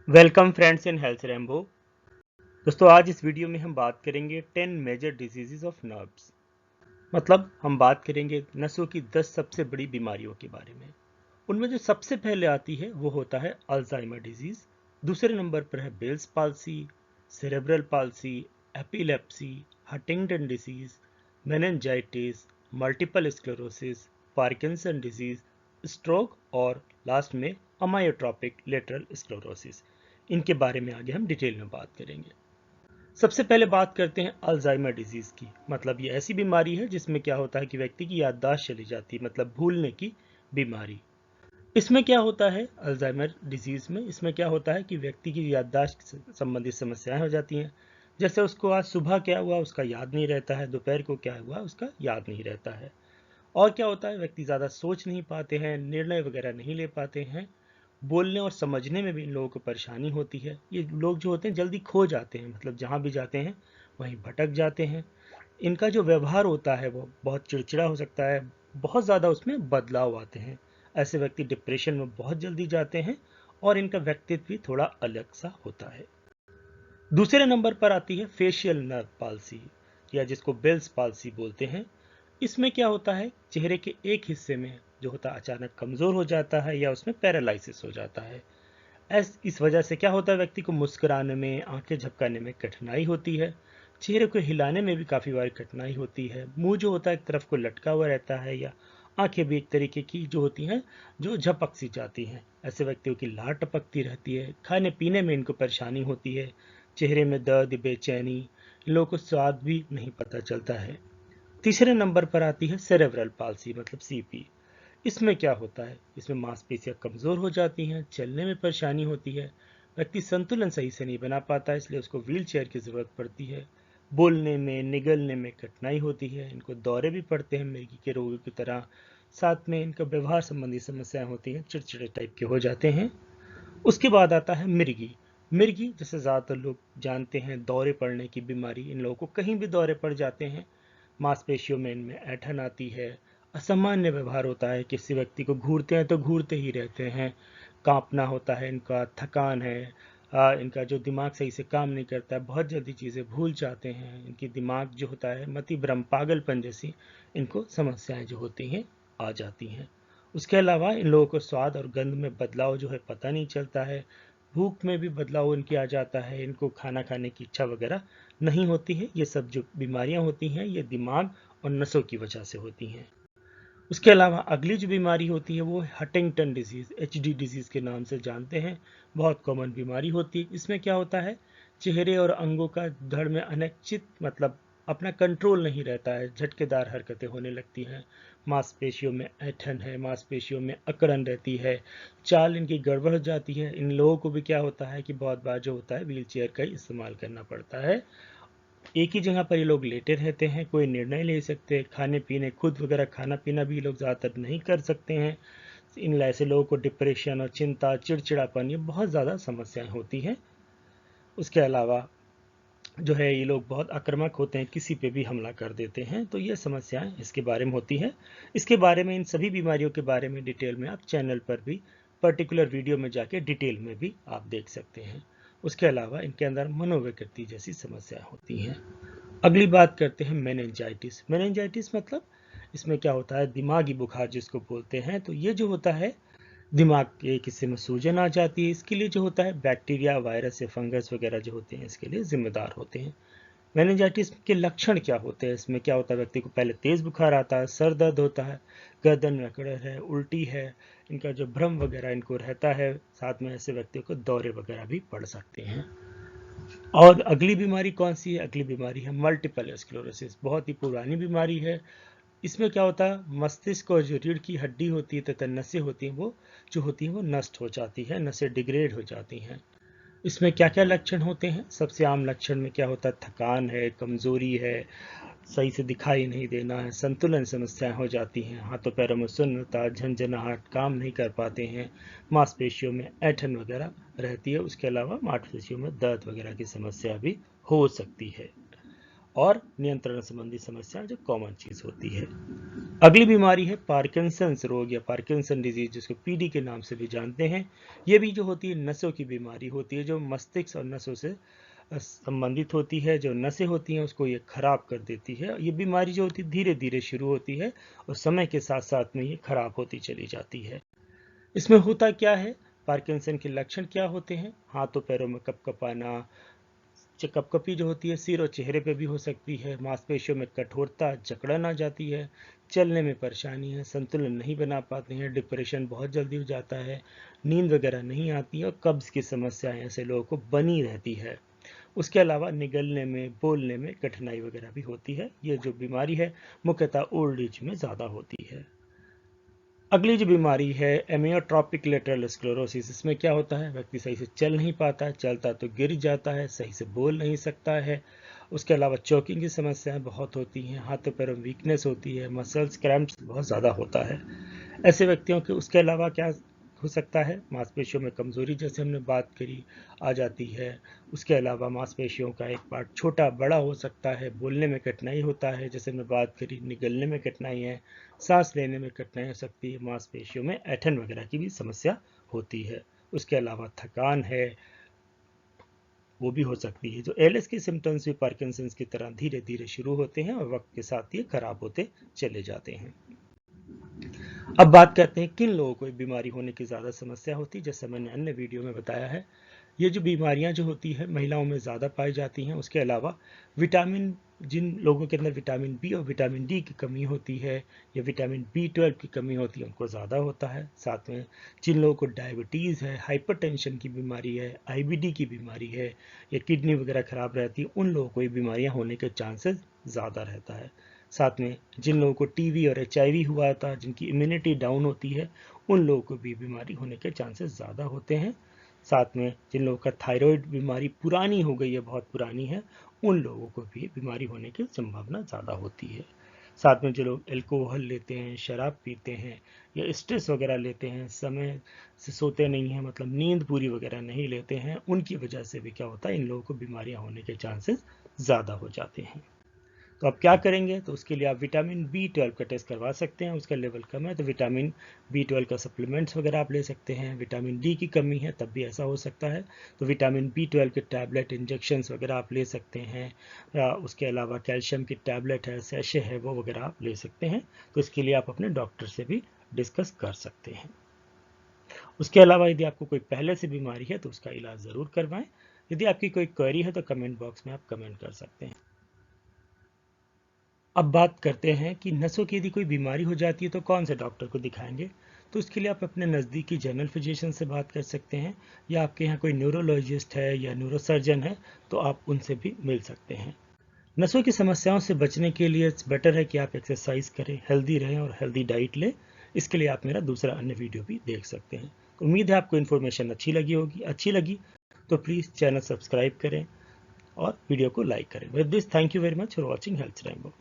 Welcome friends in health rainbow. दोस्तों, आज इस वीडियो में हम बात करेंगे 10 मेजर डिजीजेस ऑफ नर्व्स। मतलब हम बात करेंगे नसों की 10 सबसे बड़ी बीमारियों के बारे में। उनमें जो सबसे पहले आती है वो होता है अल्जाइमर डिजीज। दूसरे नंबर पर है Bell's palsy, cerebral palsy, epilepsy, Huntington disease, meningitis, multiple sclerosis, Parkinson disease, stroke और लास्ट में अमायोट्रोपिक लेटरल स्क्लेरोसिस। इनके बारे में आगे हम डिटेल में बात करेंगे। सबसे पहले बात करते हैं अल्जाइमर डिजीज की। मतलब ये ऐसी बीमारी है जिसमें क्या होता है कि व्यक्ति की याददाश्त चली जाती है, मतलब भूलने की बीमारी। इसमें क्या होता है अल्जाइमर डिजीज में, इसमें क्या होता है कि व्यक्ति की याददाश्त संबंधित समस्याएं हो जाती हैं। जैसे उसको आज सुबह क्या हुआ उसका याद नहीं रहता है, दोपहर को क्या हुआ उसका याद नहीं रहता है। और क्या होता है, व्यक्ति ज़्यादा सोच नहीं पाते हैं, निर्णय वगैरह नहीं ले पाते हैं। बोलने और समझने में भी इन लोगों को परेशानी होती है। ये लोग जो होते हैं जल्दी खो जाते हैं, मतलब जहाँ भी जाते हैं वहीं भटक जाते हैं। इनका जो व्यवहार होता है वो बहुत चिड़चिड़ा हो सकता है, बहुत ज़्यादा उसमें बदलाव आते हैं। ऐसे व्यक्ति डिप्रेशन में बहुत जल्दी जाते हैं और इनका व्यक्तित्व भी थोड़ा अलग सा होता है। दूसरे नंबर पर आती है फेशियल नर्व पाल्सी, या जिसको बेल्स पाल्सी बोलते हैं। इसमें क्या होता है, चेहरे के एक हिस्से में जो होता है अचानक कमज़ोर हो जाता है या उसमें पैरालिसिस हो जाता है। इस वजह से क्या होता है, व्यक्ति को मुस्कुराने में, आंखें झपकाने में कठिनाई होती है। चेहरे को हिलाने में भी काफ़ी बार कठिनाई होती है। मुंह जो होता है एक तरफ को लटका हुआ रहता है, या आंखें भी एक तरीके की जो होती हैं जो झपक सी जाती हैं। ऐसे व्यक्तियों की लार टपकती रहती है। खाने पीने में इनको परेशानी होती है। चेहरे में दर्द, बेचैनी, इन लोगों को स्वाद भी नहीं पता चलता है। तीसरे नंबर पर आती है सेरेब्रल पाल्सी, मतलब सीपी। इसमें क्या होता है, इसमें मांसपेशियां कमज़ोर हो जाती हैं, चलने में परेशानी होती है। व्यक्ति संतुलन सही से नहीं बना पाता, इसलिए उसको व्हील चेयर की ज़रूरत पड़ती है। बोलने में, निगलने में कठिनाई होती है। इनको दौरे भी पड़ते हैं मिर्गी के रोगी की तरह। साथ में इनका व्यवहार संबंधी समस्याएं होती हैं, चिड़चिड़े टाइप के हो जाते हैं। उसके बाद आता है मिर्गी। मिर्गी जैसे ज़्यादातर लोग जानते हैं, दौरे पड़ने की बीमारी। इन लोगों को कहीं भी दौरे पड़ जाते हैं। मांसपेशियों में इनमें ऐंठन आती है। असामान्य व्यवहार होता है, किसी व्यक्ति को घूरते हैं तो घूरते ही रहते हैं। कांपना होता है इनका, थकान है। इनका जो दिमाग सही से काम नहीं करता है, बहुत जल्दी चीज़ें भूल जाते हैं। इनकी दिमाग जो होता है मति भ्रम, पागलपन जैसी इनको समस्याएं जो होती हैं आ जाती हैं। उसके अलावा इन लोगों को स्वाद और गंध में बदलाव जो है पता नहीं चलता है। भूख में भी बदलाव इनकी आ जाता है। इनको खाना खाने की इच्छा वगैरह नहीं होती है। ये सब जो बीमारियां होती हैं ये दिमाग और नसों की वजह से होती हैं। उसके अलावा अगली जो बीमारी होती है वो हंटिंगटन डिजीज़, एचडी डिजीज़ के नाम से जानते हैं। बहुत कॉमन बीमारी होती है। इसमें क्या होता है, चेहरे और अंगों का धड़ में अनिश्चित, मतलब अपना कंट्रोल नहीं रहता है, झटकेदार हरकतें होने लगती हैं। मांसपेशियों में ऐंठन है, मांसपेशियों में अकड़न रहती है, चाल इनकी गड़बड़ हो जाती है। इन लोगों को भी क्या होता है कि बहुत बार जो होता है व्हील चेयर का ही इस्तेमाल करना पड़ता है। एक ही जगह पर ये लोग लेटे रहते हैं, कोई निर्णय ले सकते, खाने पीने खुद वगैरह खाना पीना भी ये लोग ज़्यादातर नहीं कर सकते हैं। इन ऐसे लोगों को डिप्रेशन और चिंता, चिड़चिड़ापन, ये बहुत ज़्यादा समस्याएं होती हैं। उसके अलावा जो है ये लोग बहुत आक्रामक होते हैं, किसी पे भी हमला कर देते हैं। तो ये समस्याएं इसके बारे में होती हैं। इसके बारे में, इन सभी बीमारियों के बारे में डिटेल में आप चैनल पर भी पर्टिकुलर वीडियो में जाके डिटेल में भी आप देख सकते हैं। उसके अलावा इनके अंदर मनोविकृति जैसी समस्याएं होती हैं। अगली बात करते हैं मेनिंजाइटिस। मेनिंजाइटिस मतलब इसमें क्या होता है, दिमागी बुखार जिसको बोलते हैं। तो ये जो होता है, दिमाग के एक हिस्से में सूजन आ जाती है। इसके लिए जो होता है बैक्टीरिया, वायरस या फंगस वगैरह जो होते हैं इसके लिए जिम्मेदार होते हैं। मेनिंजाइटिस के लक्षण क्या होते हैं, इसमें क्या होता है, व्यक्ति को पहले तेज बुखार आता है, सर दर्द होता है, गर्दन में अकड़ है, उल्टी है, इनका जो भ्रम वगैरह इनको रहता है। साथ में ऐसे व्यक्तियों को दौरे वगैरह भी पड़ सकते हैं। और अगली बीमारी कौन सी है, अगली बीमारी है मल्टीपल स्क्लेरोसिस। बहुत ही पुरानी बीमारी है। इसमें क्या होता है, मस्तिष्क और जो रीढ़ की हड्डी होती है तथा नसें होती हैं वो जो होती हैं वो नष्ट हो जाती है, नसें डिग्रेड हो जाती हैं। इसमें क्या क्या लक्षण होते हैं, सबसे आम लक्षण में क्या होता है, थकान है, कमजोरी है, सही से दिखाई नहीं देना है, संतुलन समस्याएं हो जाती हैं, हाथों पैरों में सुन्नता, झंझनाहट, काम नहीं कर पाते हैं, मांसपेशियों में ऐंठन वगैरह रहती है। उसके अलावा मांसपेशियों में दर्द वगैरह की समस्या भी हो सकती है। और नियंत्रण संबंधी समस्या जो कॉमन चीज होती है। अगली बीमारी है पार्किंसंस रोग या पार्किंसन डिजीज, जिसको पीडी के नाम से भी जानते हैं। ये भी जो होती है नसों की बीमारी होती है, जो मस्तिष्क और नसों से संबंधित होती है। जो नसें होती हैं उसको ये खराब कर देती है। ये बीमारी जो होती है धीरे धीरे शुरू होती है और समय के साथ साथ में ये खराब होती चली जाती है। इसमें होता क्या है, पार्किंसन के लक्षण क्या होते हैं? हाथों पैरों में कपकपाना, कपकपी जो होती है सिर और चेहरे पे भी हो सकती है, मांसपेशियों में कठोरता, जकड़न आ जाती है, चलने में परेशानी है, संतुलन नहीं बना पाते हैं, डिप्रेशन बहुत जल्दी हो जाता है, नींद वगैरह नहीं आती है और कब्ज की समस्याएं ऐसे लोगों को बनी रहती है। उसके अलावा निगलने में, बोलने में कठिनाई वगैरह भी होती है। ये जो बीमारी है मुख्यतः ओल्ड एज में ज़्यादा होती है। अगली जो बीमारी है एमियोट्रॉपिक लेटरल स्क्लेरोसिस। इसमें क्या होता है, व्यक्ति सही से चल नहीं पाता है, चलता तो गिर जाता है, सही से बोल नहीं सकता है। उसके अलावा चोकिंग की समस्याएं बहुत होती हैं, हाथों पैरों में वीकनेस होती है, मसल्स क्रैम्प्स बहुत ज़्यादा होता है ऐसे व्यक्तियों के। उसके अलावा क्या हो सकता है, मांसपेशियों में कमजोरी जैसे हमने बात करी आ जाती है। उसके अलावा मांसपेशियों का एक पार्ट छोटा बड़ा हो सकता है, बोलने में कठिनाई होता है जैसे हमने बात करी, निगलने में कठिनाई है, सांस लेने में कठिनाई हो सकती है, मांसपेशियों में ऐंठन वगैरह की भी समस्या होती है। उसके अलावा थकान है वो भी हो सकती है। जो एलएस के सिम्टम्स भी पार्किंसंस की तरह धीरे धीरे शुरू होते हैं और वक्त के साथ ये खराब होते चले जाते हैं। अब बात करते हैं किन लोगों को बीमारी होने की ज़्यादा समस्या होती है। जैसे मैंने अन्य वीडियो में बताया है, ये जो बीमारियां जो होती है महिलाओं में ज़्यादा पाई जाती हैं। उसके अलावा विटामिन, जिन लोगों के अंदर विटामिन बी और विटामिन डी की कमी होती है या विटामिन बी12 की कमी होती है उनको ज़्यादा होता है। साथ में जिन लोगों को डायबिटीज़ है, हाइपरटेंशन की बीमारी है, आईबीडी की बीमारी है या किडनी वगैरह खराब रहती है, उन लोगों को ये बीमारियाँ होने के चांसेस ज़्यादा रहता है। साथ में जिन लोगों को टीबी और एचआईवी हुआ था, जिनकी इम्यूनिटी डाउन होती है, उन लोगों को भी बीमारी होने के चांसेस ज़्यादा होते हैं। साथ में जिन लोगों का थायराइड बीमारी पुरानी हो गई है, बहुत पुरानी है, उन लोगों को भी बीमारी होने की संभावना ज़्यादा होती है। साथ में जो लोग अल्कोहल लेते हैं, शराब पीते हैं या स्ट्रेस वगैरह लेते हैं, समय से सोते नहीं हैं, मतलब नींद पूरी वगैरह नहीं लेते हैं, उनकी वजह से भी क्या होता है, इन लोगों को बीमारियां होने के चांसेस ज़्यादा हो जाते हैं। तो आप क्या करेंगे, तो उसके लिए आप विटामिन बी12 का टेस्ट करवा सकते हैं। उसका लेवल कम है तो विटामिन बी12 का सप्लीमेंट्स वगैरह आप ले सकते हैं। विटामिन डी की कमी है तब भी ऐसा हो सकता है तो विटामिन बी12 के टैबलेट, इंजेक्शंस वगैरह आप ले सकते हैं। या उसके अलावा कैल्शियम की टैबलेट है, सैशे है, वो वगैरह आप ले सकते हैं। तो इसके लिए आप अपने डॉक्टर से भी डिस्कस कर सकते हैं। उसके अलावा यदि आपको कोई पहले से बीमारी है तो उसका इलाज ज़रूर करवाएं। यदि आपकी कोई क्वेरी है तो कमेंट बॉक्स में आप कमेंट कर सकते हैं। अब बात करते हैं कि नसों की यदि कोई बीमारी हो जाती है तो कौन से डॉक्टर को दिखाएंगे। तो उसके लिए आप अपने नज़दीकी जनरल फिजिशियन से बात कर सकते हैं या आपके यहाँ कोई न्यूरोलॉजिस्ट है या न्यूरोसर्जन है तो आप उनसे भी मिल सकते हैं। नसों की समस्याओं से बचने के लिए बेटर है कि आप एक्सरसाइज करें, हेल्दी रहें और हेल्दी डाइट लें। इसके लिए आप मेरा दूसरा अन्य वीडियो भी देख सकते हैं। तो उम्मीद है आपको इन्फॉर्मेशन अच्छी लगी होगी। अच्छी लगी तो प्लीज़ चैनल सब्सक्राइब करें और वीडियो को लाइक करें। With this, thank you very much for watching health rainbow.